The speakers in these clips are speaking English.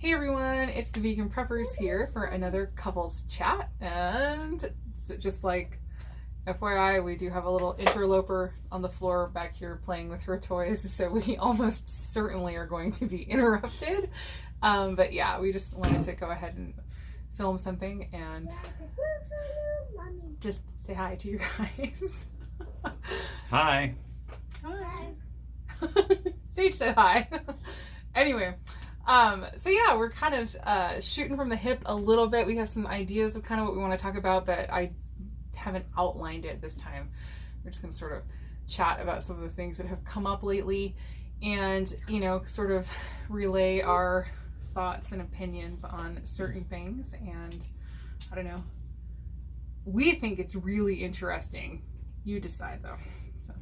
Hey everyone, it's the Vegan Preppers here for another couples chat, and just like FYI, we do have a little interloper on the floor back here playing with her toys, so we almost certainly are going to be interrupted. But yeah, we just wanted to go ahead and film something and just say hi to you guys. Hi. Hi. Sage said hi. Anyway. So yeah, we're kind of shooting from the hip a little bit. We have some ideas of kind of what we want to talk about, but I haven't outlined it this time. We're just going to sort of chat about some of the things that have come up lately and, you know, sort of relay our thoughts and opinions on certain things. And I don't know, we think it's really interesting. You decide though. So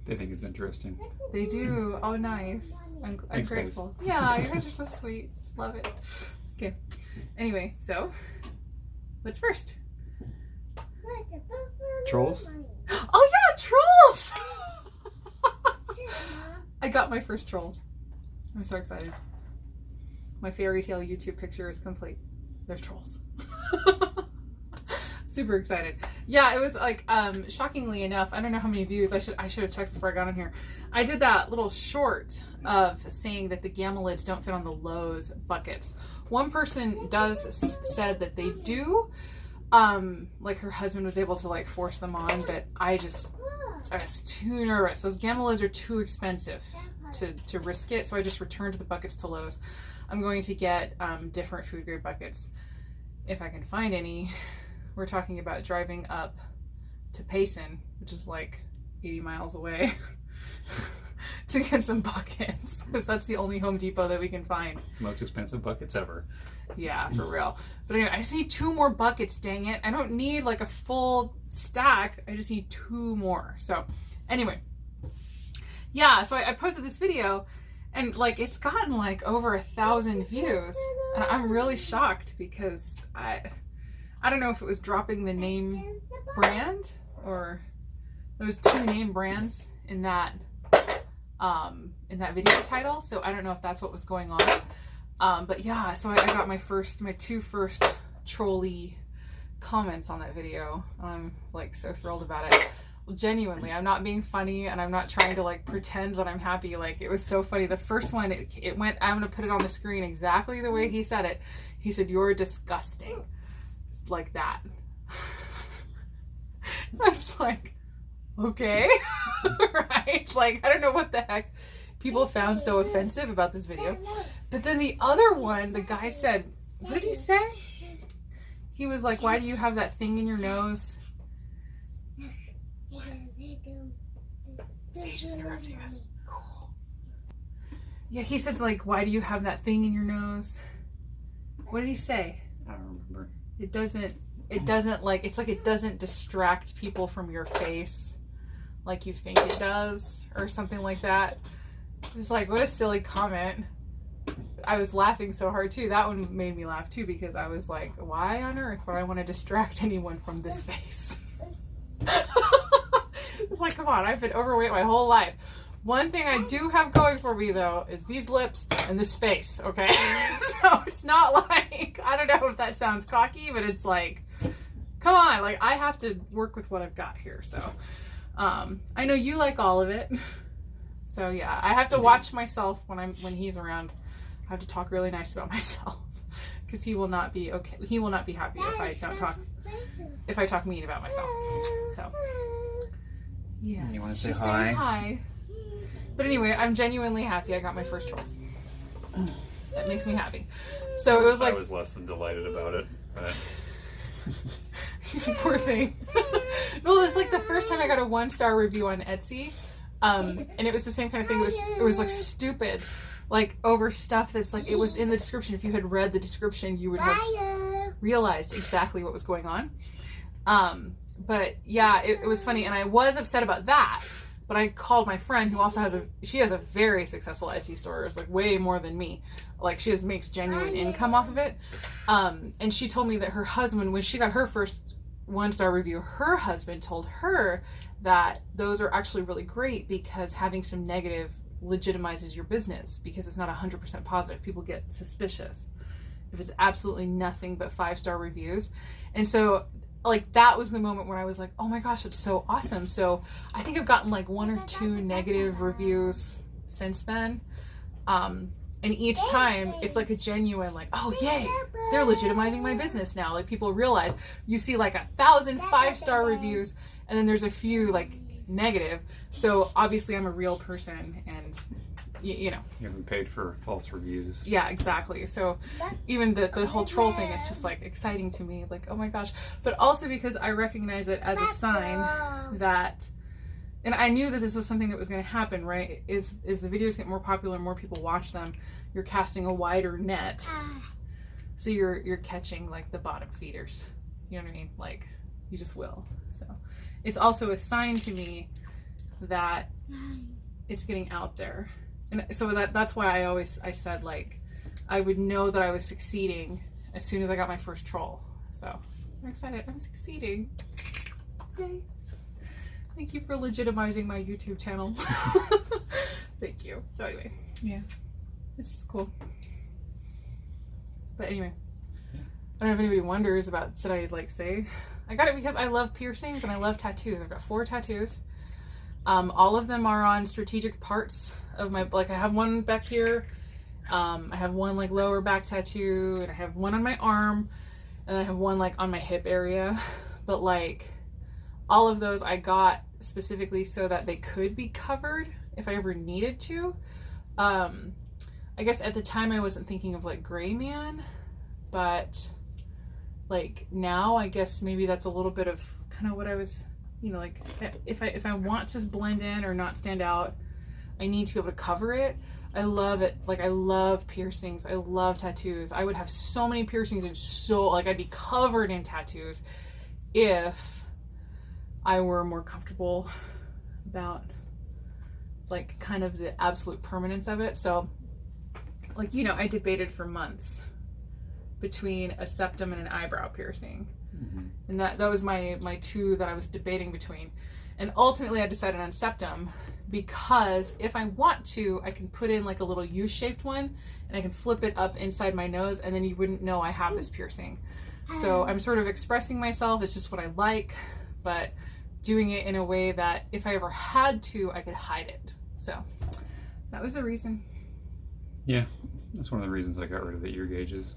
They think it's interesting. they do. Oh, nice. I'm Thanks, grateful. guys. Yeah, you guys are so sweet. Love it. Okay. Anyway, so what's first? Trolls? Oh yeah, trolls! I got my first trolls. I'm so excited. My fairy tale YouTube picture is complete. There's trolls. Super excited. Yeah, it was like shockingly enough, I don't know how many views. I should have checked before I got on here. I did that little short of saying that the gamma-lids don't fit on the Lowe's buckets. One person said that they do. Like her husband was able to like force them on, but I was too nervous. Those gamma-lids are too expensive to risk it, so I just returned the buckets to Lowe's. I'm going to get different food grade buckets if I can find any. We're talking about driving up to Payson, which is like 80 miles away, to get some buckets, because that's the only Home Depot that we can find. Most expensive buckets ever. Yeah, for real. But anyway, I just need 2 more buckets, dang it. I don't need like a full stack. I just need 2 more. So anyway, yeah, so I posted this video and like it's gotten like over 1,000 views. And I'm really shocked because I don't know if it was dropping the name brand or there was 2 name brands in that video title. So I don't know if that's what was going on. But yeah, so I got my 2 first trolley comments on that video. I'm like so thrilled about it. Well, genuinely, I'm not being funny and I'm not trying to like pretend that I'm happy. Like it was so funny. The first one, it went, I'm gonna put it on the screen exactly the way he said it. He said, "You're disgusting." Just like that. I was like, okay. Right? Like, I don't know what the heck people found so offensive about this video. But then the other one, the guy said, what did he say? He was like, "Why do you have that thing in your nose?" Sage is interrupting us. Cool. Yeah, he said like, "Why do you have that thing in your nose?" What did he say? I don't remember. It doesn't like, it's like it doesn't distract people from your face like you think it does or something like that. It's like, what a silly comment. I was laughing so hard too. That one made me laugh too because I was like, why on earth would I want to distract anyone from this face? It's like, come on, I've been overweight my whole life. One thing I do have going for me though is these lips and this face, okay? So it's not like, I don't know if that sounds cocky, but it's like, come on, like I have to work with what I've got here. So I know you like all of it. So yeah, I have to watch myself when he's around. I have to talk really nice about myself because he will not be okay. He will not be happy if I talk mean about myself. So yeah. You want to say just hi? saying hi. But anyway, I'm genuinely happy I got my first trolls. That makes me happy. So it was like, I was less than delighted about it. But poor thing. No, it was like the first time I got a 1-star review on Etsy. And it was the same kind of thing. It was like stupid, like over stuff that's like, it was in the description. If you had read the description, you would have realized exactly what was going on. But yeah, it was funny. And I was upset about that. But I called my friend who also has a very successful Etsy store. It's like way more than me. Like she makes genuine income off of it. And she told me that her husband, when she got her first 1-star review, her husband told her that those are actually really great because having some negative legitimizes your business because it's not 100% positive. People get suspicious if it's absolutely nothing but 5-star reviews. And so like that was the moment when I was like, oh my gosh, it's so awesome. So I think I've gotten like 1 or 2 negative reviews since then. And each time it's like a genuine like, oh yay, they're legitimizing my business now. Like people realize you see like 1,000 5-star reviews and then there's a few like negative. So obviously I'm a real person and you know. You haven't paid for false reviews. Yeah, exactly. So even the whole troll thing is just like exciting to me. Like, oh my gosh. But also because I recognize it as a sign that, and I knew that this was something that was going to happen, right? Is the videos get more popular, more people watch them, you're casting a wider net. So you're catching like the bottom feeders. You know what I mean? Like you just will. So it's also a sign to me that it's getting out there. And so that's why I said like I would know that I was succeeding as soon as I got my first troll. So I'm excited. I'm succeeding. Yay. Thank you for legitimizing my YouTube channel. Thank you. So anyway, yeah, it's just cool. But anyway, I don't know if anybody wonders about, should I like say, I got it because I love piercings and I love tattoos. I've got 4 tattoos. All of them are on strategic parts of my, like I have one back here. I have one like lower back tattoo and I have one on my arm and I have one like on my hip area. But like all of those I got specifically so that they could be covered if I ever needed to. I guess at the time I wasn't thinking of like gray man, but like now I guess maybe that's a little bit of kind of what I was, you know, like if I want to blend in or not stand out, I need to be able to cover it. I love it. Like I love piercings. I love tattoos. I would have so many piercings and so like I'd be covered in tattoos if I were more comfortable about like kind of the absolute permanence of it. So like, you know, I debated for months between a septum and an eyebrow piercing. Mm-hmm. And that was my 2 that I was debating between. And ultimately I decided on septum because if I want to, I can put in like a little U-shaped one and I can flip it up inside my nose and then you wouldn't know I have this piercing. So I'm sort of expressing myself. It's just what I like, but doing it in a way that if I ever had to, I could hide it. So that was the reason. Yeah, that's one of the reasons I got rid of the ear gauges.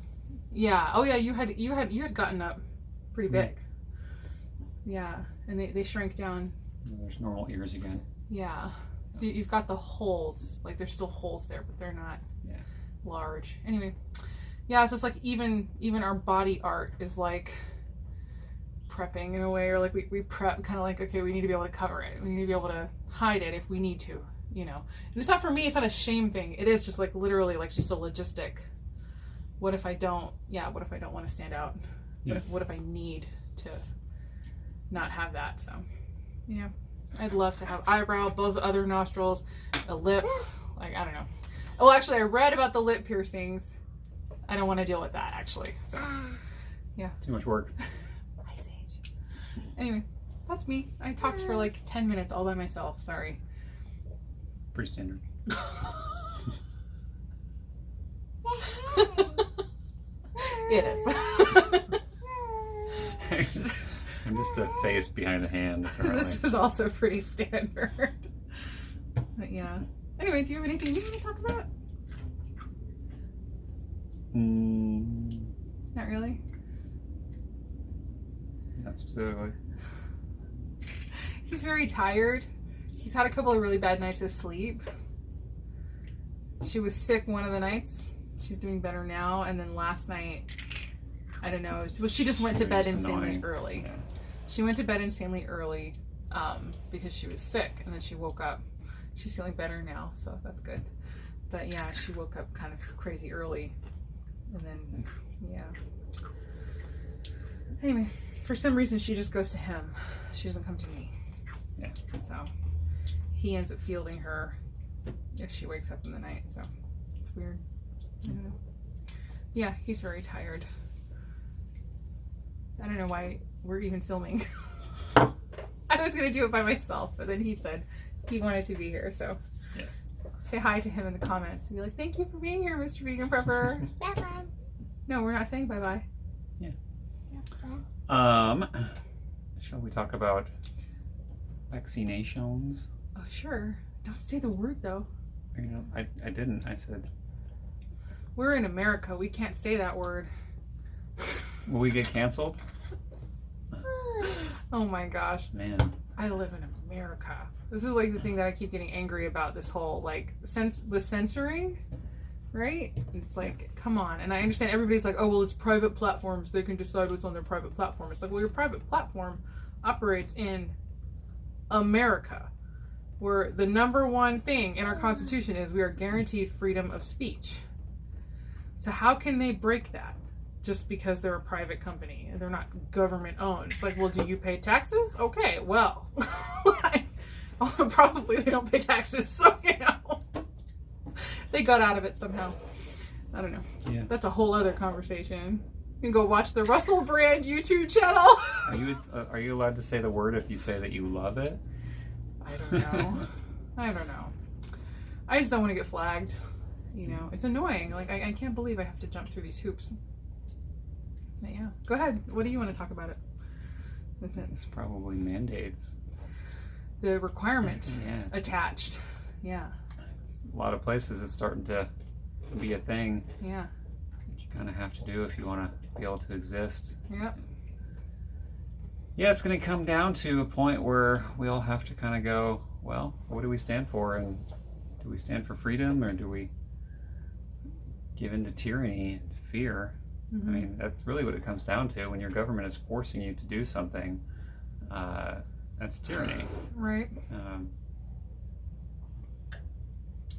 Yeah. Oh yeah, you had gotten up pretty big. Yeah, and they shrank down. There's normal ears again. Yeah. So you've got the holes. Like there's still holes there, but they're not large. Anyway, yeah. So it's like even our body art is like prepping in a way, or like we prep kind of like, okay, we need to be able to cover it. We need to be able to hide it if we need to, you know. And it's not for me. It's not a shame thing. It is just like literally like just a logistic. What if I don't? Yeah. What if I don't want to stand out? Yeah. What if I need to not have that? So yeah, I'd love to have eyebrow, both other nostrils, a lip. Like I don't know. Oh, actually, I read about the lip piercings. I don't want to deal with that actually. So yeah, too much work. Ice Age. Anyway, that's me. I talked for like 10 minutes all by myself. Sorry. Pretty standard. It is. I'm just a face behind a hand. Apparently. This is also pretty standard. But yeah. Anyway, do you have anything you want to talk about? Not really? Not specifically. He's very tired. He's had a couple of really bad nights of sleep. She was sick one of the nights. She's doing better now. And then last night, I don't know. Well, she just went to bed insanely early. Yeah. She went to bed insanely early because she was sick. And then she woke up. She's feeling better now, so that's good. But yeah, she woke up kind of crazy early. And then, yeah. Anyway, for some reason, she just goes to him. She doesn't come to me. Yeah. So he ends up fielding her if she wakes up in the night. So it's weird. I don't know. Yeah, he's very tired. I don't know why we're even filming. I was going to do it by myself, but then he said he wanted to be here, so. Yes. Say hi to him in the comments. Be like, thank you for being here, Mr. Vegan Prepper. Bye-bye. No, we're not saying bye-bye. Shall we talk about vaccinations? Oh, sure. Don't say the word, though. You know, I didn't. I said, We're in America. We can't say that word. will we get canceled? Oh my gosh. Man. I live in America. This is like the thing that I keep getting angry about, this whole like the censoring, right? It's like, come on. And I understand everybody's like, oh, well, it's private platforms. They can decide what's on their private platform. It's like, well, your private platform operates in America, where the number one thing in our Constitution is we are guaranteed freedom of speech. So how can they break that just because they're a private company and they're not government owned? It's like, well, do you pay taxes? Okay, well, probably they don't pay taxes, so you know, they got out of it somehow. I don't know. Yeah. That's a whole other conversation. You can go watch the Russell Brand YouTube channel. Are you allowed to say the word if you say that you love it? I don't know. I don't know. I just don't want to get flagged. You know, it's annoying. Like, I can't believe I have to jump through these hoops. But yeah. Go ahead. What do you want to talk about it? With it? It's probably mandates. The requirement Yeah. attached. Yeah. A lot of places it's starting to be a thing Yeah. that you kind of have to do if you want to be able to exist. Yep. Yeah, it's going to come down to a point where we all have to kind of go, well, what do we stand for? And do we stand for freedom, or do we give in to tyranny and fear? Mm-hmm. I mean, that's really what it comes down to. When your government is forcing you to do something, that's tyranny. Right. I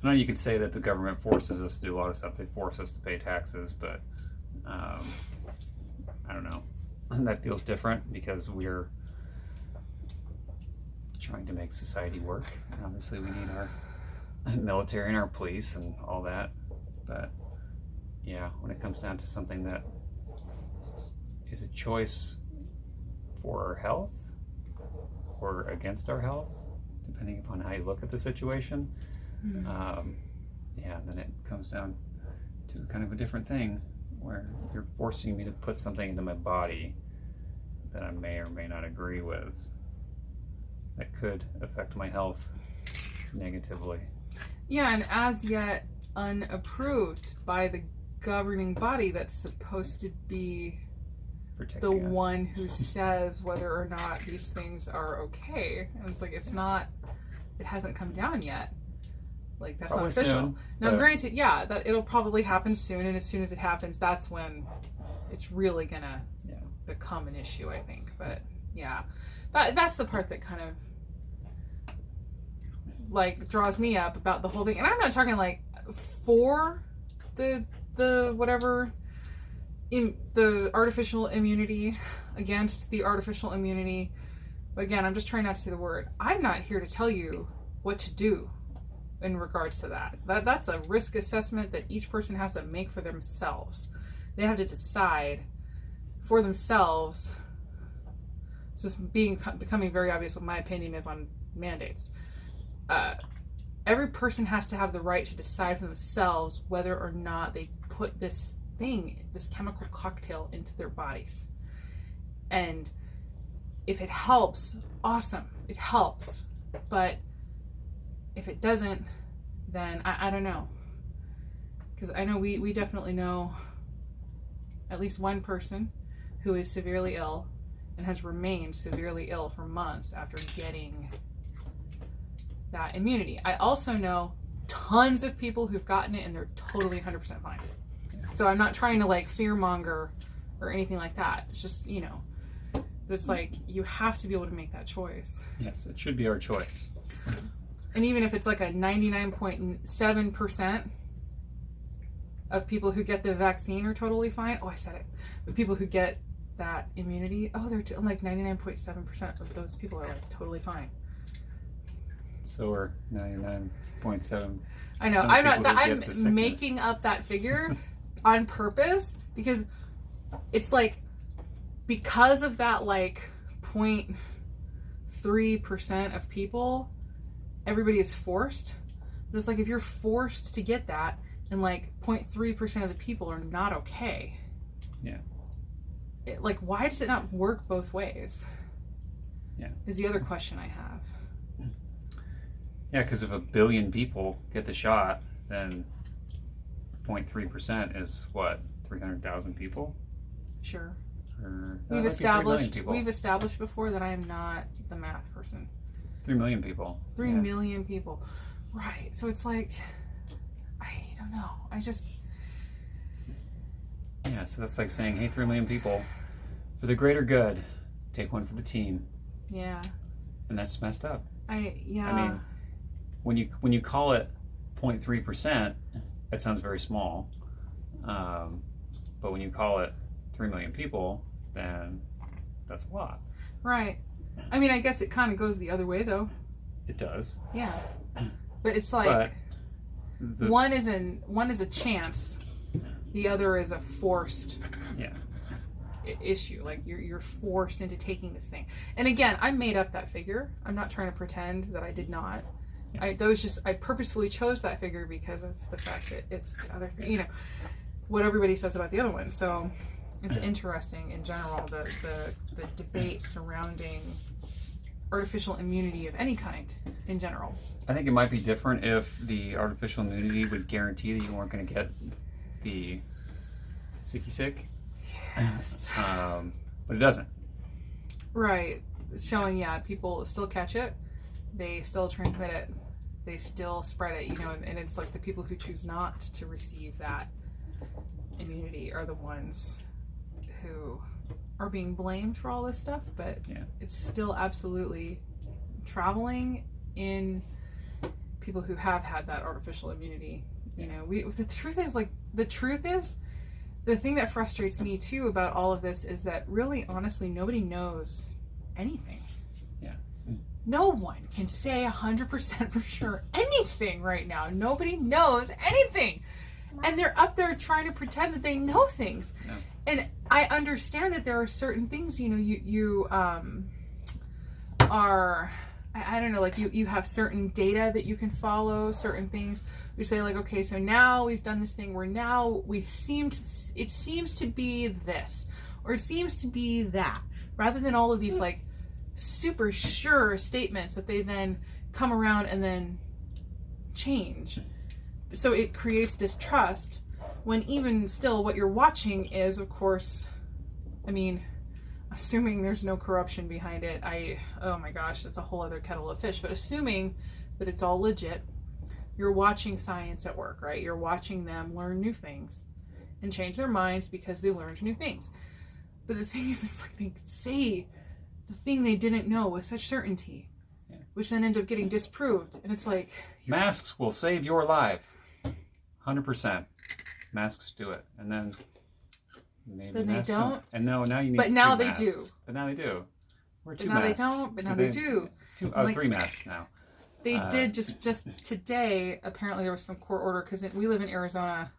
know you could say that the government forces us to do a lot of stuff. They force us to pay taxes, but I don't know. That feels different because we're trying to make society work. And obviously, we need our military and our police and all that. But yeah, when it comes down to something that is a choice for our health or against our health, depending upon how you look at the situation, yeah, then it comes down to kind of a different thing where you're forcing me to put something into my body that I may or may not agree with that could affect my health negatively. Yeah, and as yet unapproved by the governing body that's supposed to be Protecting the us. one who says whether or not these things are okay. And it's like, it's not, it hasn't come down yet. Like, that's Probably not official. soon, Now, but- granted, yeah, that it'll probably happen soon, and as soon as it happens, that's when it's really gonna become an issue, I think. But yeah, that's the part that kind of like draws me up about the whole thing. And I'm not talking like for the whatever the artificial immunity, against the artificial immunity. But again, I'm just trying not to say the word. I'm not here to tell you what to do in regards to that. That's a risk assessment that each person has to make for themselves. They have to decide for themselves. This is becoming very obvious what my opinion is on mandates. Every person has to have the right to decide for themselves whether or not they put this chemical cocktail into their bodies. And if it helps, awesome, it helps. But if it doesn't, then I don't know. Because I know we definitely know at least one person who is severely ill and has remained severely ill for months after getting that immunity. I also know tons of people who've gotten it and they're totally 100% fine. So I'm not trying to like fear monger or anything like that. It's just, you know, it's like you have to be able to make that choice. Yes, it should be our choice. And even if it's like a 99.7% of people who get the vaccine are totally fine. Oh, I said it. The people who get that immunity, they're like 99.7% of those people are like totally fine. So we're 99.7. I know. I'm making up that figure on purpose because it's like, because of that like 0.3% of people, everybody is forced. But it's like if you're forced to get that, and like 0.3% of the people are not okay. Yeah. Like, why does it not work both ways? Yeah. Is the other question I have. Yeah, because if 1 billion people get the shot, then 0.3% is what, 300,000 people? Sure. Or, We've established before that I am not the math person. 3 million people. 3 million people. Right. So it's like, I don't know. Yeah, so that's like saying, hey, 3 million people, for the greater good, take one for the team. Yeah. And that's messed up. I mean, when you call it 0.3%, that sounds very small. But when you call it 3 million people, then that's a lot. Right. I mean, I guess it kind of goes the other way, though. It does. Yeah. But it's like one is a chance, the other is a forced issue. Like you're forced into taking this thing. And again, I made up that figure. I'm not trying to pretend that I did not. Yeah. I purposefully chose that figure because of the fact that it's the other, what everybody says about the other one. So it's interesting in general, the debate surrounding artificial immunity of any kind in general. I think it might be different if the artificial immunity would guarantee that you weren't going to get the sick. Yes. But it doesn't. Right. It's showing, people still catch it. They still transmit it. They still spread it, and it's like the people who choose not to receive that immunity are the ones who are being blamed for all this stuff, but it's still absolutely traveling in people who have had that artificial immunity. The truth is, the thing that frustrates me too about all of this is that really, honestly, nobody knows anything. Yeah. No one can say 100% for sure anything right now. Nobody knows anything. And they're up there trying to pretend that they know things. No. And I understand that there are certain things, you are, I don't know, like you have certain data that you can follow, certain things. We say like, okay, so now we've done this thing where now it seems to be this, or it seems to be that, rather than all of these like super sure statements that they then come around and then change. So it creates distrust when even still what you're watching is, of course, assuming there's no corruption behind it, oh my gosh, that's a whole other kettle of fish, but assuming that it's all legit, you're watching science at work, right? You're watching them learn new things and change their minds because they learned new things. But the thing is, it's like they say the thing they didn't know with such certainty, which then ends up getting disproved. And it's like... Masks will save your life. 100%. Masks do it. And then maybe then they don't. And now you need But now they masks. do. But now they do. We're two masks. Now they don't, but now they do. 3 masks now. They did just today. Apparently there was some court order because we live in Arizona,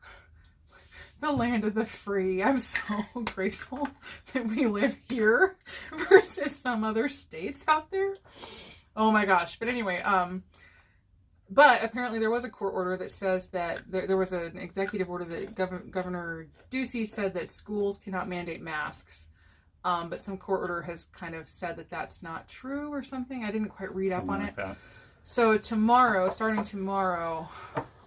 the land of the free. I'm so grateful that we live here versus some other states out there. Oh my gosh. But anyway, but apparently there was a court order that says that there was an executive order that Governor Ducey said that schools cannot mandate masks. But some court order has kind of said that that's not true or something. I didn't quite read up on it. That. So starting tomorrow,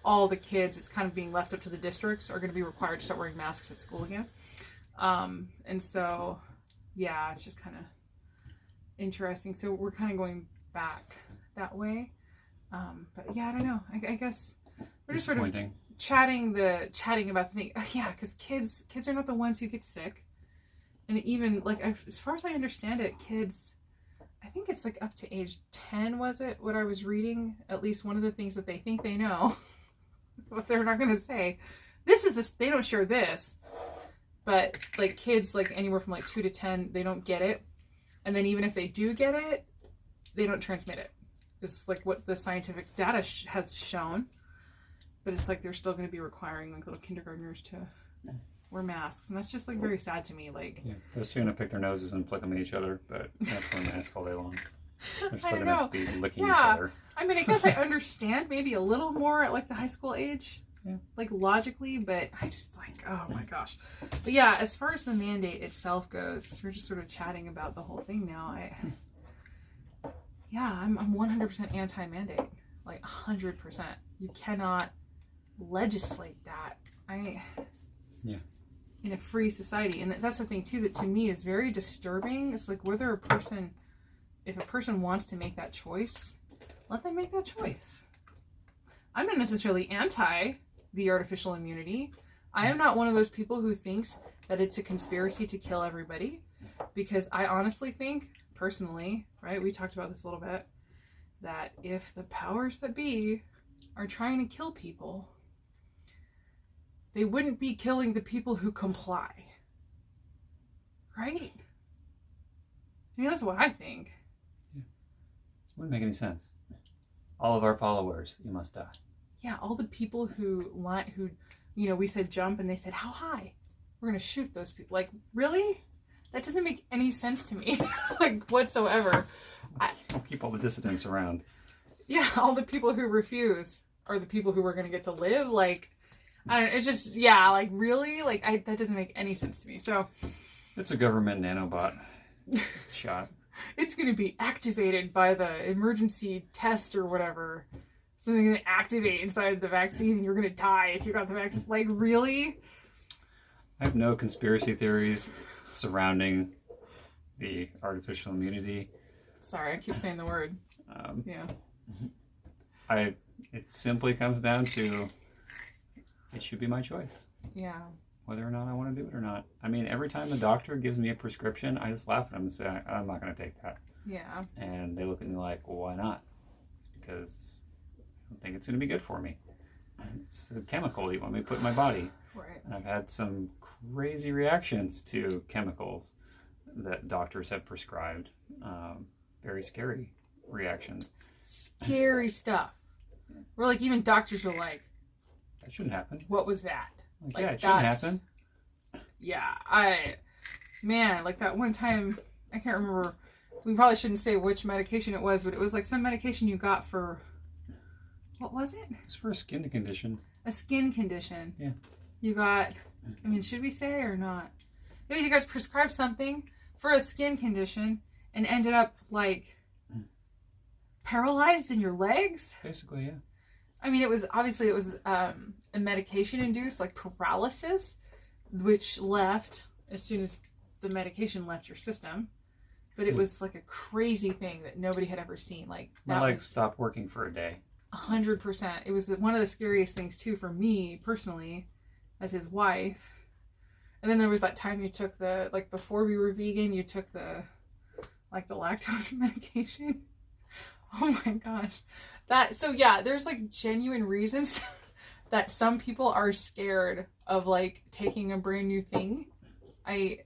all the kids, it's kind of being left up to the districts, are going to be required to start wearing masks at school again. And so, it's just kind of interesting. So we're kind of going back that way. But I don't know. I guess we're just sort of chatting about the thing. Because kids are not the ones who get sick. And even, like, as far as I understand it, kids, I think it's like up to age 10, was it? What I was reading, at least one of the things that they think they know, but they're not going to say, they don't share this. But, like, kids, like, anywhere from, like, 2 to 10, they don't get it. And then even if they do get it, they don't transmit it. It's like what the scientific data has shown. But it's like they're still going to be requiring, like, little kindergartners to wear masks. And that's just, like, very sad to me. Like, those two are going to pick their noses and flick them at each other, but that's wear masks all day long. They're still I gonna know. be licking each Yeah. other. I mean, I guess I understand maybe a little more at like the high school age. Yeah. Like logically, but I just like, oh my gosh. But yeah, as far as the mandate itself goes, we're just sort of chatting about the whole thing now. I'm 100% anti-mandate. Like 100%. You cannot legislate that. Yeah. In a free society. And that's the thing too that to me is very disturbing. It's like whether if a person wants to make that choice, let them make that choice. I'm not necessarily anti the artificial immunity. I am not one of those people who thinks that it's a conspiracy to kill everybody, because I honestly think, personally, right, we talked about this a little bit, that if the powers that be are trying to kill people, they wouldn't be killing the people who comply. Right? I mean, that's what I think. Yeah. Wouldn't make any sense. All of our followers, you must die. Yeah, all the people who, we said jump and they said, how high? We're going to shoot those people. Like, really? That doesn't make any sense to me, like, whatsoever. I'll keep all the dissidents around. Yeah, all the people who refuse are the people who are going to get to live. Like, I don't know, it's just, yeah, like, really? Like, that doesn't make any sense to me. So, it's a government nanobot shot. It's going to be activated by the emergency test or whatever. Something going to activate inside the vaccine and you're going to die if you got the vaccine. Like, really? I have no conspiracy theories surrounding the artificial immunity. Sorry, I keep saying the word. Yeah. It simply comes down to, it should be my choice. Yeah. Whether or not I want to do it or not. I mean, every time the doctor gives me a prescription, I just laugh at them and say, I'm not going to take that. Yeah. And they look at me like, well, why not? Because I don't think it's going to be good for me. It's a chemical you want me to put in my body. Right. And I've had some crazy reactions to chemicals that doctors have prescribed. Very scary reactions. Scary stuff. Where, like, even doctors are like, that shouldn't happen. What was that? Like, Like, yeah, it shouldn't happen. Yeah, man, like that one time, I can't remember, we probably shouldn't say which medication it was, but it was like some medication you got for, what was it? It was for a skin condition. A skin condition. Yeah. You got, I mean, should we say or not? Maybe you guys prescribed something for a skin condition and ended up like paralyzed in your legs. Basically, yeah. I mean, it was a medication induced like paralysis, which left as soon as the medication left your system. But it was like a crazy thing that nobody had ever seen. Like, my legs stopped working for a day. 100%. It was one of the scariest things too for me personally, as his wife. And then there was that time you took before we were vegan, you took the lactose medication. Oh my gosh. There's like genuine reasons that some people are scared of like taking a brand new thing. I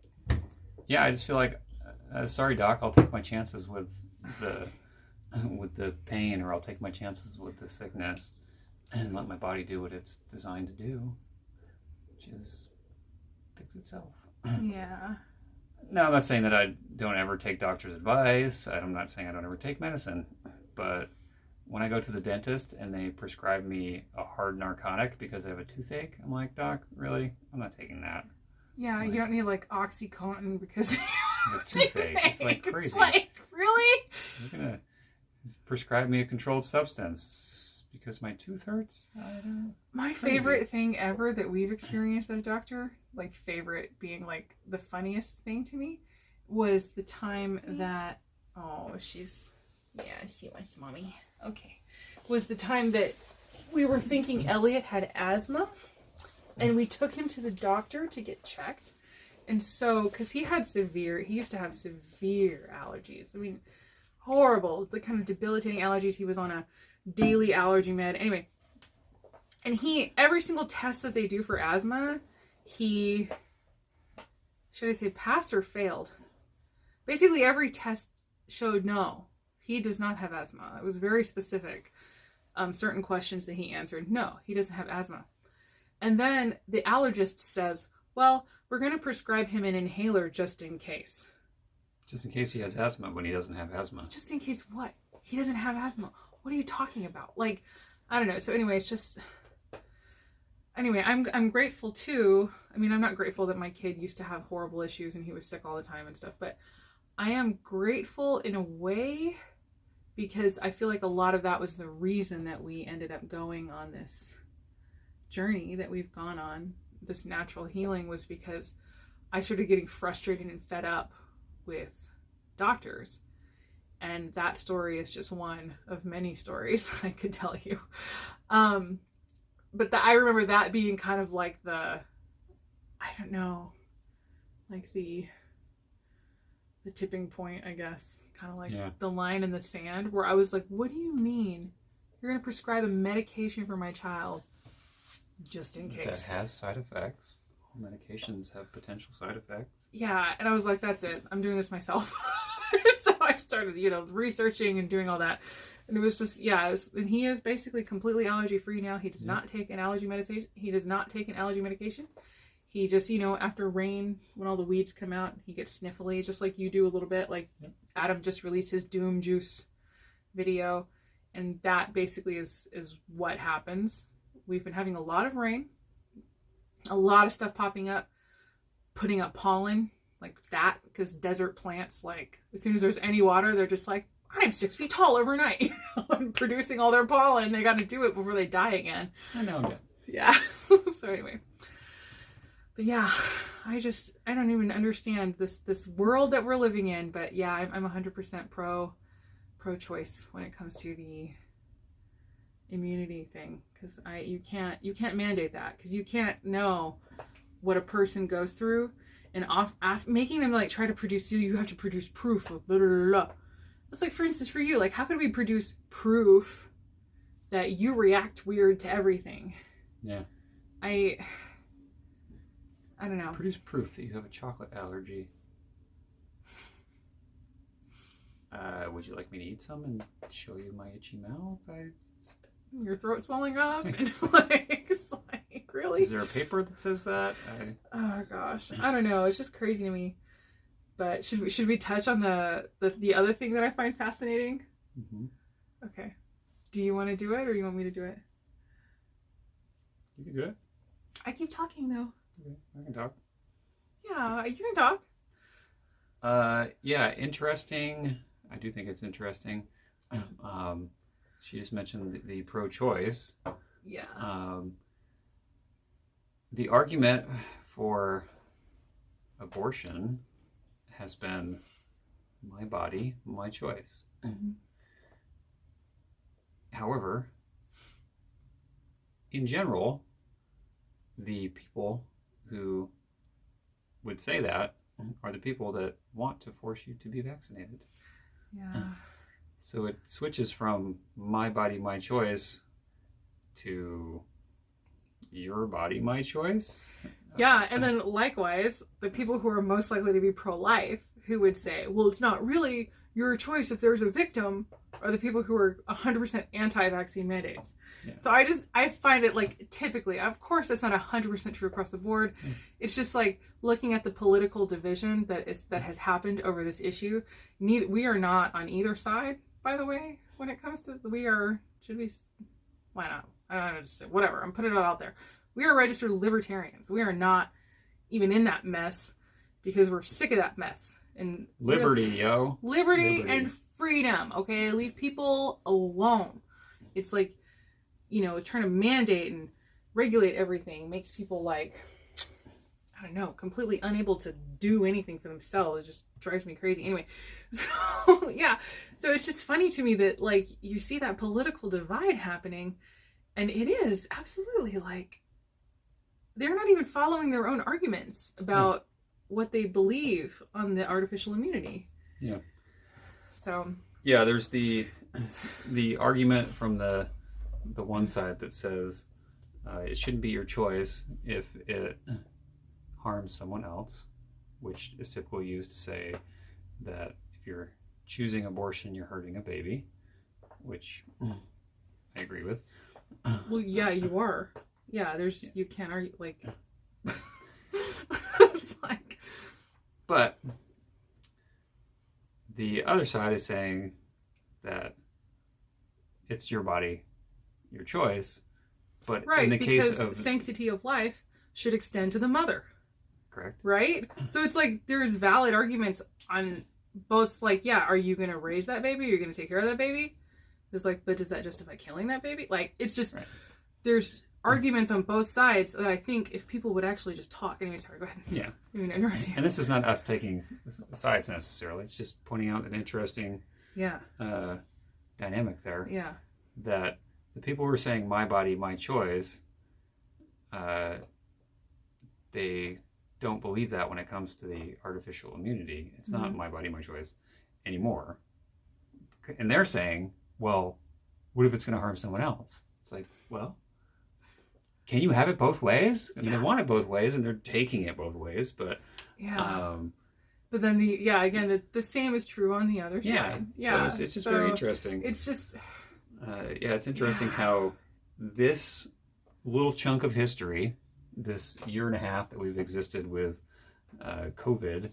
just feel like, sorry doc, I'll take my chances with the pain, or I'll take my chances with the sickness and let my body do what it's designed to do, which is fix itself. Yeah. No, I'm not saying that I don't ever take doctor's advice. I'm not saying I don't ever take medicine. But when I go to the dentist and they prescribe me a hard narcotic because I have a toothache, I'm like, doc, really? I'm not taking that. Yeah, you don't need like OxyContin because you have a toothache. It's like crazy. It's like, really? You're going to prescribe me a controlled substance because my tooth hurts? My favorite thing ever that we've experienced at a doctor, like favorite being like the funniest thing to me, was the time that, she wants mommy. Okay. Was the time that we were thinking Elliot had asthma and we took him to the doctor to get checked. And so, because he used to have severe allergies. I mean, horrible, the kind of debilitating allergies. He was on a daily allergy med. Anyway, and every single test that they do for asthma, should I say passed or failed? Basically, every test showed no, he does not have asthma. It was very specific. Certain questions that he answered, no, he doesn't have asthma. And then the allergist says, well, we're going to prescribe him an inhaler just in case. Just in case he has asthma when he doesn't have asthma. Just in case what? He doesn't have asthma. What are you talking about? Like, I don't know. So anyway, it's just... Anyway, I'm grateful too. I mean, I'm not grateful that my kid used to have horrible issues and he was sick all the time and stuff, but I am grateful in a way because I feel like a lot of that was the reason that we ended up going on this journey that we've gone on, this natural healing, was because I started getting frustrated and fed up with doctors. And that story is just one of many stories I could tell you. But I remember that being kind of like the, I don't know, like the tipping point, I guess. Kind of like the line in the sand where I was like, what do you mean? You're going to prescribe a medication for my child just in case. That has side effects. Medications have potential side effects. Yeah, and I was like, that's it. I'm doing this myself. So I started, researching and doing all that. And it was just, and he is basically completely allergy free now. He does not take an allergy medication. He does not take an allergy medication. He just, after rain, when all the weeds come out, he gets sniffly, just like you do a little bit. Like Adam just released his Doom Juice video. And that basically is what happens. We've been having a lot of rain, a lot of stuff popping up, putting up pollen like that, because desert plants, like as soon as there's any water, they're just like, I'm 6 feet tall overnight, and producing all their pollen. They got to do it before they die again. I know. Yeah. So anyway, but yeah, I don't even understand this world that we're living in. But yeah, I'm 100% pro-choice when it comes to the immunity thing, because you can't mandate that, because you can't know what a person goes through, and making them like try to produce you have to produce proof of blah, blah, blah, blah. It's like, for instance, for you, like, how could we produce proof that you react weird to everything? Yeah. I don't know. Produce proof that you have a chocolate allergy. Would you like me to eat some and show you my itchy mouth? Your throat swelling up? And it's like, really? Is there a paper that says that? Oh, gosh. I don't know. It's just crazy to me. But should we touch on the other thing that I find fascinating? Mm-hmm. Okay. Do you want to do it, or you want me to do it? You can do it. I keep talking though. Okay, I can talk. Yeah, you can talk. Yeah, interesting. I do think it's interesting. She just mentioned the pro-choice. Yeah. The argument for abortion has been my body, my choice. Mm-hmm. However, in general, the people who would say that are the people that want to force you to be vaccinated. Yeah. So it switches from my body, my choice to your body, my choice. Yeah, and then likewise, the people who are most likely to be pro-life, who would say, well, it's not really your choice if there's a victim, are the people who are 100% anti-vaccine mandates. Yeah. So I find it like, typically, of course that's not 100% true across the board. It's just like looking at the political division that has happened over this issue. We are not on either side, by the way, when it comes to, why not? I don't know, just say, whatever, I'm putting it out there. We are registered libertarians. We are not even in that mess because we're sick of that mess. And Liberty and freedom, okay? Leave people alone. It's like, trying to mandate and regulate everything makes people like, I don't know, completely unable to do anything for themselves. It just drives me crazy. Anyway, so yeah. So it's just funny to me that like you see that political divide happening, and it is absolutely like they're not even following their own arguments about what they believe on the artificial immunity. Yeah. So. Yeah, there's the argument from the one side that says it shouldn't be your choice if it harms someone else, which is typically used to say that if you're choosing abortion, you're hurting a baby, which I agree with. Well, yeah, you are. Yeah, you can't argue, like, it's like. But other side is saying that it's your body, your choice. But Right, in the because case of sanctity of life should extend to the mother. correct, right? So it's like there's valid arguments on both. Like, yeah, are you going to raise that baby? Are you going to take care of that baby? It's like, but does that justify killing that baby? Like, it's just there's arguments on both sides that I think if people would actually just talk. Anyway, sorry, go ahead. Yeah. I mean, interrupt you. And this is not us taking sides necessarily. It's just pointing out an interesting dynamic there. Yeah. That the people who are saying my body, my choice, they don't believe that when it comes to the artificial immunity. It's not my body, my choice anymore. And they're saying, well, what if it's going to harm someone else? It's like, well, can you have it both ways? I mean, they want it both ways, and they're taking it both ways, but but then the same is true on the other side. Yeah, so it's just very interesting. It's just it's interesting how this little chunk of history, this year and a half that we've existed with COVID,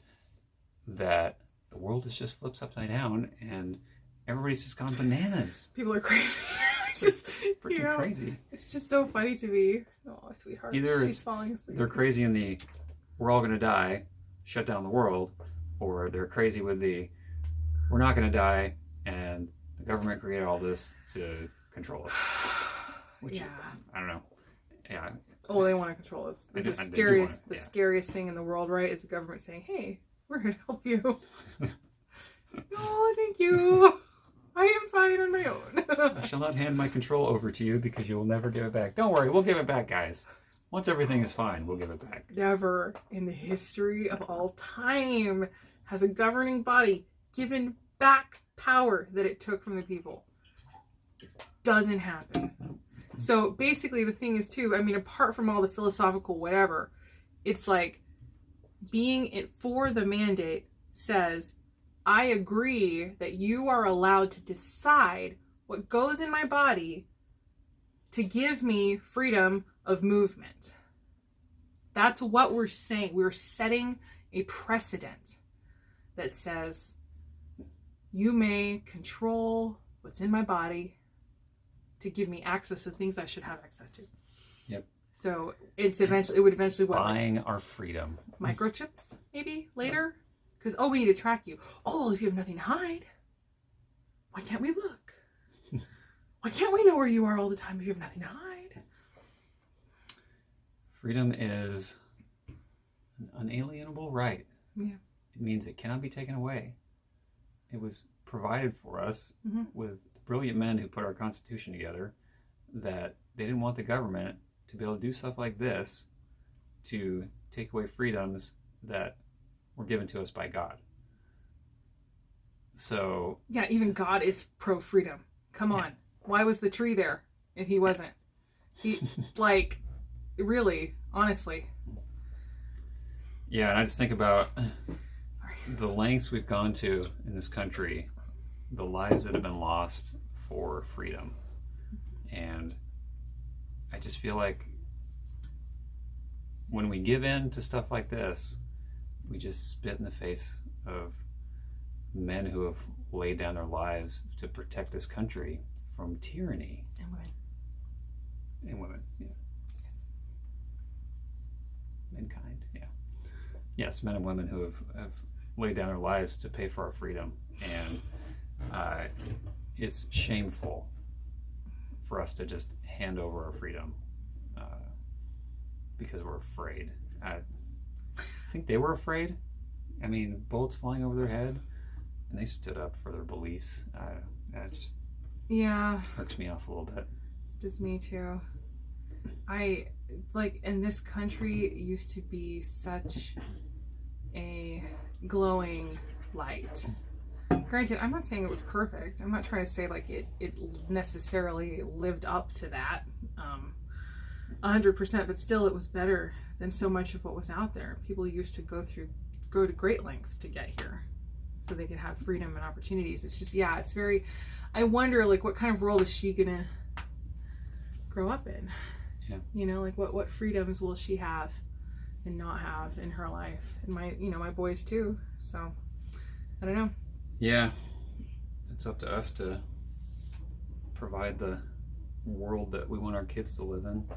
that the world has just flipped upside down, and everybody's just gone bananas. People are crazy. Just freaking crazy. It's just so funny to me. Oh, sweetheart. Either she's falling asleep. They're crazy in the we're all gonna die, shut down the world, or they're crazy with the we're not gonna die and the government created all this to control us. Which I don't know. Yeah. Oh, they want to control us. It's the scariest thing in the world, right? Is the government saying, "Hey, we're here to help you." No, thank you. I am fine on my own. I shall not hand my control over to you because you will never give it back. Don't worry, we'll give it back, guys. Once everything is fine, we'll give it back. Never in the history of all time has a governing body given back power that it took from the people. Doesn't happen. So basically the thing is too, I mean, apart from all the philosophical whatever, it's like being it for the mandate says, I agree that you are allowed to decide what goes in my body to give me freedom of movement. That's what we're saying. We're setting a precedent that says you may control what's in my body to give me access to things I should have access to. Yep. So it would eventually what? Buying our freedom. Microchips, maybe later? Because, we need to track you. Oh, if you have nothing to hide, why can't we look? Why can't we know where you are all the time if you have nothing to hide? Freedom is an unalienable right. Yeah. It means it cannot be taken away. It was provided for us with brilliant men who put our Constitution together, that they didn't want the government to be able to do stuff like this to take away freedoms that were given to us by God. So yeah, even God is pro-freedom. Come on. Why was the tree there if he wasn't? He like really, honestly. Yeah, and I just think about the lengths we've gone to in this country, the lives that have been lost for freedom. And I just feel like when we give in to stuff like this, we just spit in the face of men who have laid down their lives to protect this country from tyranny. And women. And women, yeah. Yes. Mankind, yeah. Yes, men and women who have laid down their lives to pay for our freedom. And it's shameful for us to just hand over our freedom because we're afraid. I think they were afraid. I mean, bullets flying over their head, and they stood up for their beliefs. It just irks me off a little bit. Just me too. It's like, and this country used to be such a glowing light. Granted, I'm not saying it was perfect. I'm not trying to say like it necessarily lived up to that 100%, but still it was better than so much of what was out there. People used to go to great lengths to get here so they could have freedom and opportunities. It's just, it's very, I wonder like what kind of world is she gonna grow up in? Yeah. You know, like what freedoms will she have and not have in her life? And my boys too. So I don't know. Yeah, it's up to us to provide the world that we want our kids to live in.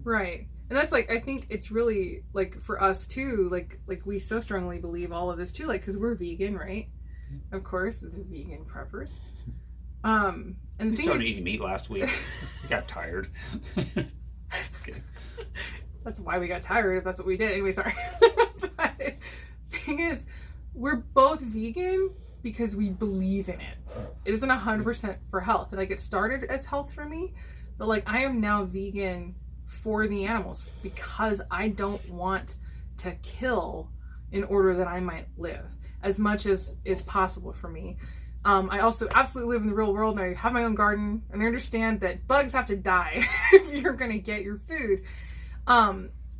Right. And that's like, I think it's really like for us too, like we so strongly believe all of this too, like, cause we're vegan, right? Of course, the vegan preppers. And the We thing started is, eating meat last week. We got tired. Just kidding. that's why we got tired if that's what we did. Anyway, sorry. But the thing is, we're both vegan because we believe in it. It isn't 100% for health. And like it started as health for me, but like I am now vegan for the animals because I don't want to kill in order that I might live as much as is possible for me. I also absolutely live in the real world and I have my own garden and I understand that bugs have to die if you're gonna get your food.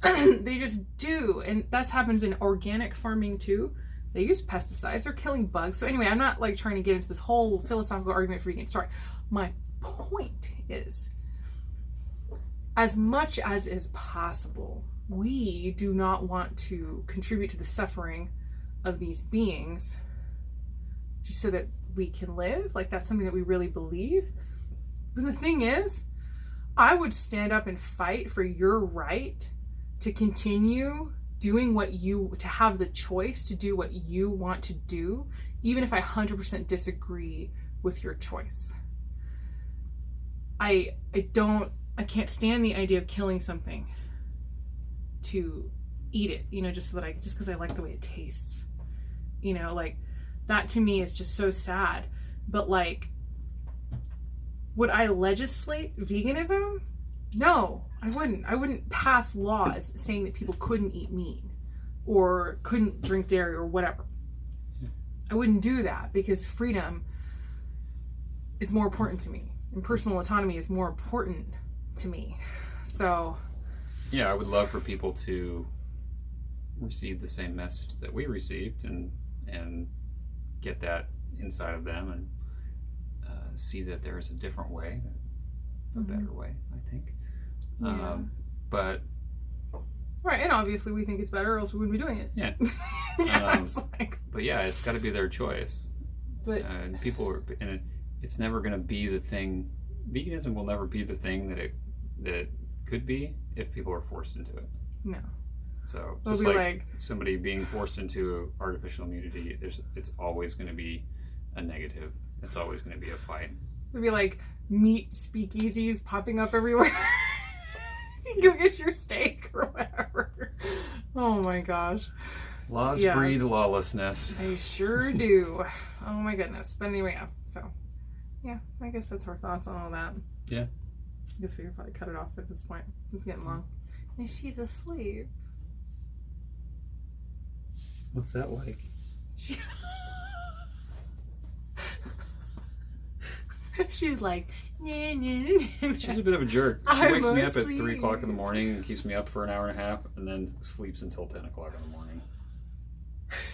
They just do, and that happens in organic farming too. They use pesticides, they're killing bugs. So anyway, I'm not like trying to get into this whole philosophical argument for vegan. Sorry. My point is, as much as is possible, we do not want to contribute to the suffering of these beings just so that we can live. Like that's something that we really believe. But the thing is, I would stand up and fight for your right to continue doing to have the choice to do what you want to do, even if I 100% disagree with your choice. I can't stand the idea of killing something to eat it, just because I like the way it tastes. Like that to me is just so sad. But like, would I legislate veganism? No, I wouldn't. I wouldn't pass laws saying that people couldn't eat meat or couldn't drink dairy or whatever. I wouldn't do that because freedom is more important to me and personal autonomy is more important to me. So yeah, I would love for people to receive the same message that we received and get that inside of them and see that there is a different way, a better way, I think. Yeah. But right, and obviously we think it's better, or else we wouldn't be doing it. Yeah. But yeah, it's got to be their choice. But and it's never going to be the thing. Veganism will never be the thing that it could be if people are forced into it. No. So It'll just be like somebody being forced into artificial immunity, it's always going to be a negative. It's always going to be a fight. It'll be like meat speakeasies popping up everywhere. Go get your steak or whatever. Oh my gosh. Laws breed lawlessness. They sure do. Oh my goodness. But anyway, yeah. So, yeah, I guess that's our thoughts on all that. Yeah. I guess we could probably cut it off at this point. It's getting long. And she's asleep. What's that like? She's like, nah, nah, nah. She's a bit of a jerk. She I'm wakes me up at asleep. 3 o'clock in the morning and keeps me up for an hour and a half and then sleeps until 10 o'clock in the morning.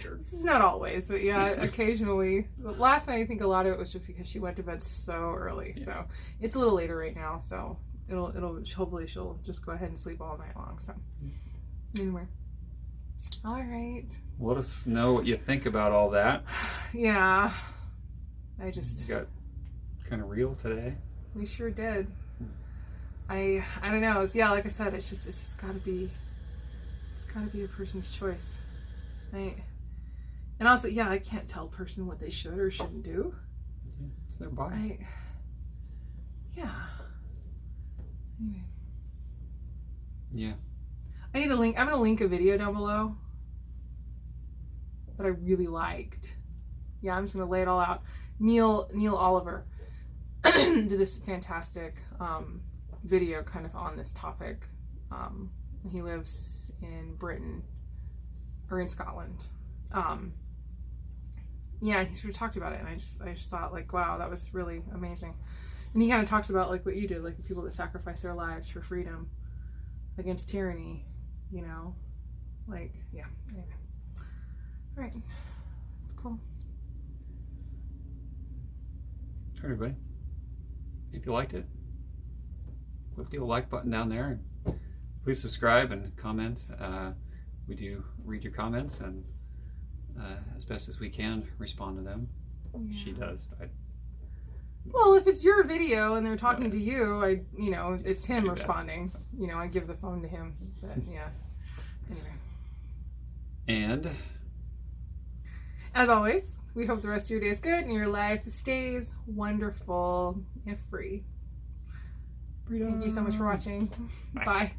Jerk. It's not always, but yeah, occasionally. But last night, I think a lot of it was just because she went to bed so early. Yeah. So it's a little later right now. So it'll hopefully she'll just go ahead and sleep all night long. So anyway, all right. Let us know what you think about all that. Yeah, I just got kind of real today. We sure did. I don't know. Yeah, like I said, it's just gotta be a person's choice. And also, yeah, I can't tell a person what they should or shouldn't do. Yeah, it's their body. Yeah. Anyway. Yeah. I need a link. I'm gonna link a video down below that I really liked. Yeah, I'm just gonna lay it all out. Neil Oliver did this fantastic video kind of on this topic. He lives in Britain or in Scotland. Yeah, he sort of talked about it, and I just thought like, wow, that was really amazing. And he kind of talks about like what you did, like the people that sacrifice their lives for freedom against tyranny, like, yeah. Anyway. All right, that's cool. All right, everybody. If you liked it, click the like button down there. And please subscribe and comment. We do read your comments and as best as we can respond to them. she does. Well, if it's your video and they're talking to you, it's him pretty responding. I give the phone to him. But yeah. Anyway. And as always, we hope the rest of your day is good and your life stays wonderful and free. Thank you so much for watching. Bye.